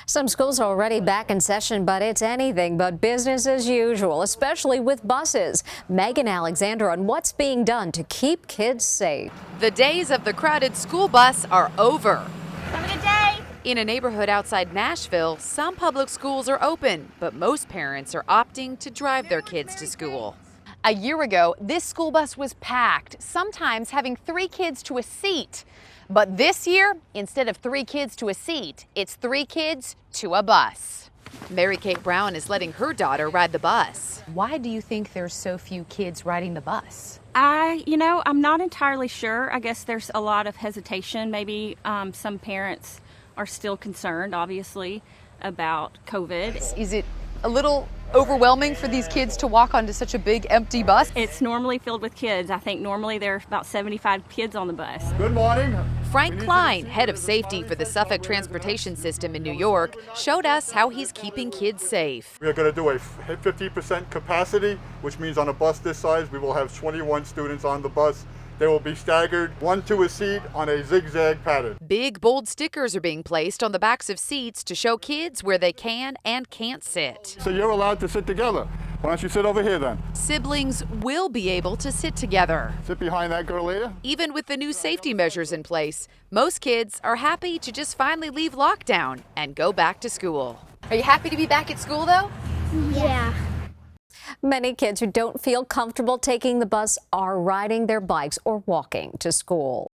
Some schools are already back in session, but it's anything but business as usual, especially with buses. Megan Alexander on what's being done to keep kids safe. The days of the crowded school bus are over. Have a good day. In a neighborhood outside Nashville, some public schools are open, but most parents are opting to drive their kids to school. A year ago, this school bus was packed, sometimes having 3 kids to a seat. But this year, instead of 3 kids to a seat, it's 3 kids to a bus. Mary Kate Brown is letting her daughter ride the bus. Why do you think there's so few kids riding the bus? I'm not entirely sure. I guess there's a lot of hesitation. Maybe some parents are still concerned, obviously, about COVID. Is it a little overwhelming for these kids to walk onto such a big empty bus? It's normally filled with kids. I think normally there are about 75 kids on the bus. Good morning. Frank Klein, head of safety for the Suffolk Transportation System in New York, showed us how he's keeping kids safe. We are going to do a 50% capacity, which means on a bus this size, we will have 21 students on the bus. They will be staggered, 1 to a seat on a zigzag pattern. Big, bold stickers are being placed on the backs of seats to show kids where they can and can't sit. So you're allowed to sit together. Why don't you sit over here then? Siblings will be able to sit together. Sit behind that girl here. Even with the new safety measures in place, most kids are happy to just finally leave lockdown and go back to school. Are you happy to be back at school though? Yeah. Many kids who don't feel comfortable taking the bus are riding their bikes or walking to school.